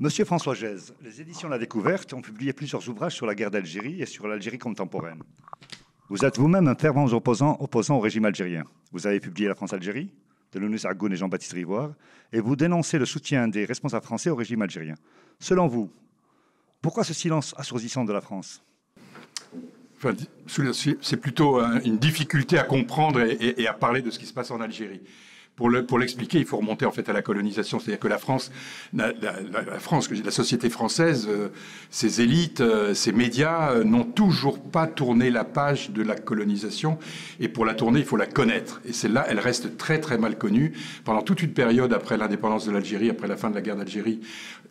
Monsieur François Gèze, les éditions La Découverte ont publié plusieurs ouvrages sur la guerre d'Algérie et sur l'Algérie contemporaine. Vous êtes vous-même un fervent opposant au régime algérien. Vous avez publié La France-Algérie, de Lounous Aggoune et Jean-Baptiste Rivoire, et vous dénoncez le soutien des responsables français au régime algérien. Selon vous, pourquoi ce silence assourdissant de la France ? Enfin, c'est plutôt une difficulté à comprendre et à parler de ce qui se passe en Algérie. Pour l'expliquer, il faut remonter en fait à la colonisation, c'est-à-dire que la société française, ses élites, ses médias n'ont toujours pas tourné la page de la colonisation. Et pour la tourner, il faut la connaître. Et celle-là, elle reste très très mal connue. Pendant toute une période après l'indépendance de l'Algérie, après la fin de la guerre d'Algérie,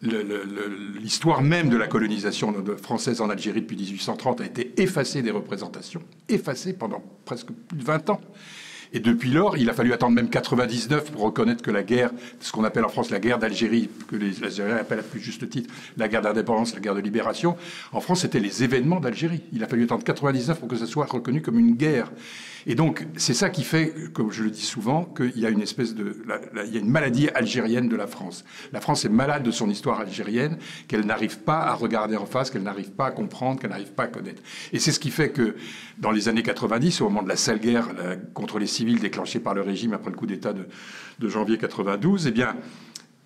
l'histoire même de la colonisation française en Algérie depuis 1830 a été effacée des représentations, effacée pendant presque plus de 20 ans. Et depuis lors, il a fallu attendre même 99 pour reconnaître que la guerre, ce qu'on appelle en France la guerre d'Algérie, que les Algériens appellent à plus juste titre la guerre d'indépendance, la guerre de libération, en France, c'était les événements d'Algérie. Il a fallu attendre 99 pour que ça soit reconnu comme une guerre. Et donc, c'est ça qui fait, comme je le dis souvent, qu'il y a une espèce il y a une maladie algérienne de la France. La France est malade de son histoire algérienne, qu'elle n'arrive pas à regarder en face, qu'elle n'arrive pas à comprendre, qu'elle n'arrive pas à connaître. Et c'est ce qui fait que, dans les années 90, au moment de la sale guerre contre les civils déclenchée par le régime après le coup d'État de janvier 92, eh bien,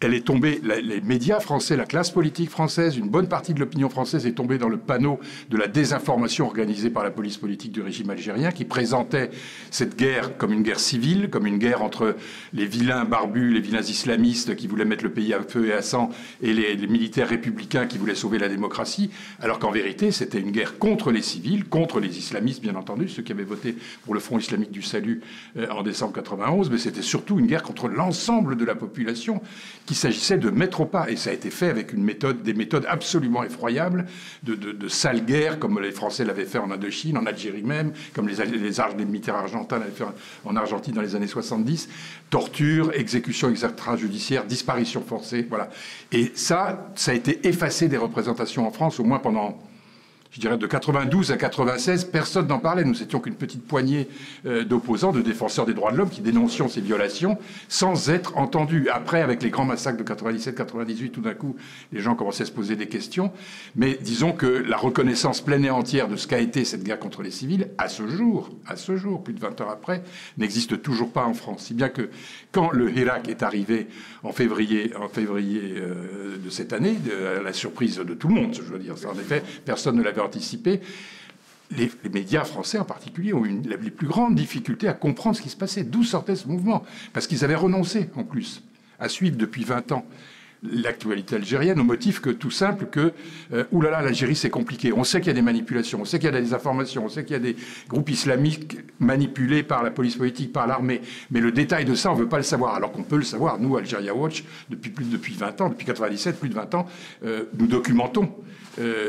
elle est tombée, les médias français, la classe politique française, une bonne partie de l'opinion française est tombée dans le panneau de la désinformation organisée par la police politique du régime algérien, qui présentait cette guerre comme une guerre civile, comme une guerre entre les vilains barbus, les vilains islamistes qui voulaient mettre le pays à feu et à sang, et les militaires républicains qui voulaient sauver la démocratie, alors qu'en vérité, c'était une guerre contre les civils, contre les islamistes, bien entendu, ceux qui avaient voté pour le Front islamique du salut en décembre 91, mais c'était surtout une guerre contre l'ensemble de la population, qu'il s'agissait de mettre au pas. Et ça a été fait avec des méthodes absolument effroyables, de sales guerres, comme les Français l'avaient fait en Indochine, en Algérie même, comme les militaires argentins l'avaient fait en Argentine dans les années 70. Torture, exécution extrajudiciaire, disparition forcée, voilà. Et ça a été effacé des représentations en France, au moins pendant... Je dirais de 92 à 96, personne n'en parlait. Nous étions qu'une petite poignée d'opposants, de défenseurs des droits de l'homme qui dénoncions ces violations sans être entendus. Après, avec les grands massacres de 97-98, tout d'un coup, les gens commençaient à se poser des questions. Mais disons que la reconnaissance pleine et entière de ce qu'a été cette guerre contre les civils, à ce jour, plus de 20 ans après, n'existe toujours pas en France. Si bien que quand le Hirak est arrivé en février de cette année, à la surprise de tout le monde, je veux dire, en effet, personne ne l'avait anticipé. Les médias français en particulier ont eu les plus grandes difficultés à comprendre ce qui se passait. D'où sortait ce mouvement ? Parce qu'ils avaient renoncé, en plus, à suivre depuis 20 ans l'actualité algérienne au motif que, tout simple, que oulala, l'Algérie c'est compliqué. On sait qu'il y a des manipulations, on sait qu'il y a des informations, on sait qu'il y a des groupes islamiques manipulés par la police politique, par l'armée. Mais le détail de ça, on ne veut pas le savoir. Alors qu'on peut le savoir. Nous, Algeria Watch, depuis 20 ans, depuis 97, plus de 20 ans, nous documentons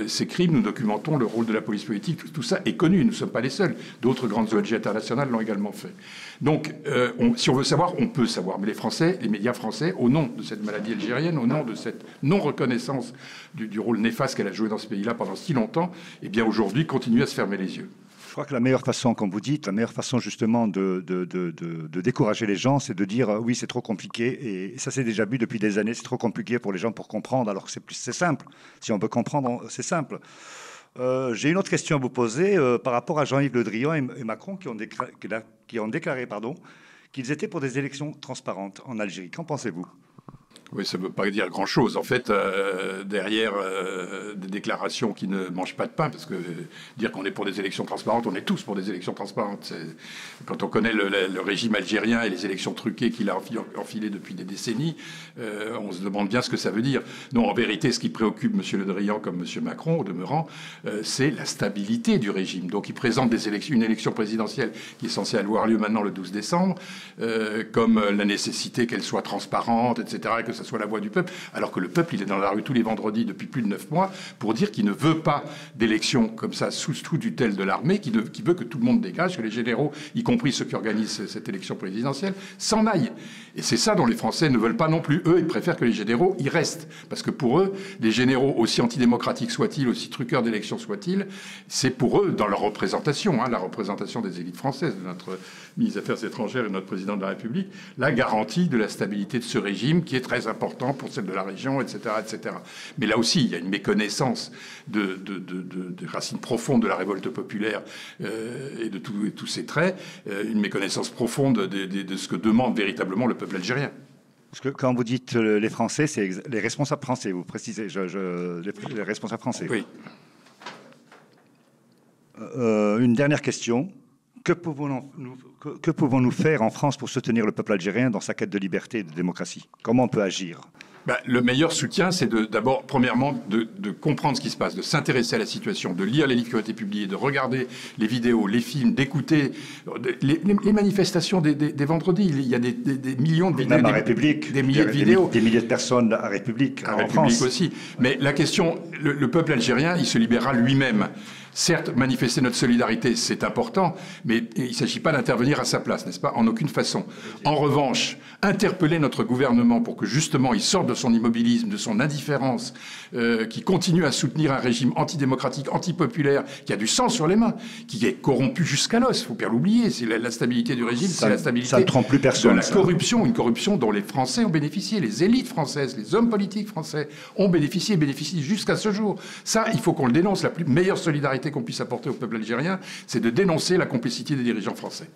ces crimes, nous documentons le rôle de la police politique. Tout ça est connu. Nous ne sommes pas les seuls. D'autres grandes ONG internationales l'ont également fait. Donc, si on veut savoir, on peut savoir. Mais les Français, les médias français, au nom de cette maladie algérienne, au nom de cette non-reconnaissance du rôle néfaste qu'elle a joué dans ce pays-là pendant si longtemps, eh bien aujourd'hui, continuent à se fermer les yeux. Je crois que la meilleure façon, comme vous dites, la meilleure façon justement de décourager les gens, c'est de dire oui, c'est trop compliqué. Et ça s'est déjà vu depuis des années, c'est trop compliqué pour les gens pour comprendre, alors que c'est simple. Si on peut comprendre, c'est simple. J'ai une autre question à vous poser par rapport à Jean-Yves Le Drian et Macron qui ont déclaré qu'ils étaient pour des élections transparentes en Algérie. Qu'en pensez-vous ? Oui, ça ne veut pas dire grand-chose. En fait, derrière des déclarations qui ne mangent pas de pain, parce que dire qu'on est pour des élections transparentes, on est tous pour des élections transparentes. Quand on connaît le régime algérien et les élections truquées qu'il a enfilées depuis des décennies, on se demande bien ce que ça veut dire. Non, en vérité, ce qui préoccupe M. Le Drian comme M. Macron, au demeurant, c'est la stabilité du régime. Donc, il présente une élection présidentielle qui est censée avoir lieu maintenant le 12 décembre, comme la nécessité qu'elle soit transparente, etc., que ça soit la voix du peuple, alors que le peuple, il est dans la rue tous les vendredis depuis plus de 9 mois pour dire qu'il ne veut pas d'élection comme ça sous tutelle de l'armée, qui veut que tout le monde dégage, que les généraux, y compris ceux qui organisent cette élection présidentielle, s'en aillent. Et c'est ça dont les Français ne veulent pas non plus. Eux, ils préfèrent que les généraux y restent. Parce que pour eux, les généraux, aussi antidémocratiques soient-ils, aussi truqueurs d'élections soient-ils, c'est pour eux, dans leur représentation, la représentation des élites françaises, de notre ministre des Affaires étrangères et de notre président de la République, la garantie de la stabilité de ce régime qui est très important pour celle de la région, etc., etc. Mais là aussi, il y a une méconnaissance des racines profondes de la révolte populaire et de tous ses traits, une méconnaissance profonde de ce que demande véritablement le peuple algérien. Parce que quand vous dites les Français, c'est les responsables français, vous précisez, les responsables français. Oui. Une dernière question. Que pouvons-nous faire en France pour soutenir le peuple algérien dans sa quête de liberté et de démocratie? Comment on peut agir? Le meilleur soutien, c'est d'abord, premièrement, de comprendre ce qui se passe, de s'intéresser à la situation, de lire les livres qui ont été publiés, de regarder les vidéos, les films, d'écouter les manifestations des vendredis. Il y a des millions de vidéos. Même à République. Des milliers de vidéos. Des milliers de personnes à République, à en République France. aussi. Mais la question, le peuple algérien, il se libérera lui-même. Certes, manifester notre solidarité, c'est important, mais il ne s'agit pas d'intervenir à sa place, n'est-ce pas? En aucune façon. En revanche, interpeller notre gouvernement pour que justement il sorte de son immobilisme, de son indifférence, qui continue à soutenir un régime antidémocratique, antipopulaire, qui a du sang sur les mains, qui est corrompu jusqu'à l'os, il ne faut pas l'oublier. C'est la stabilité du régime, c'est la stabilité ça ne trompe plus personne, de la corruption, une corruption dont les Français ont bénéficié, les élites françaises, les hommes politiques français ont bénéficié et bénéficient jusqu'à ce jour. Ça, il faut qu'on le dénonce. La meilleure solidarité qu'on puisse apporter au peuple algérien, c'est de dénoncer la complicité des dirigeants français.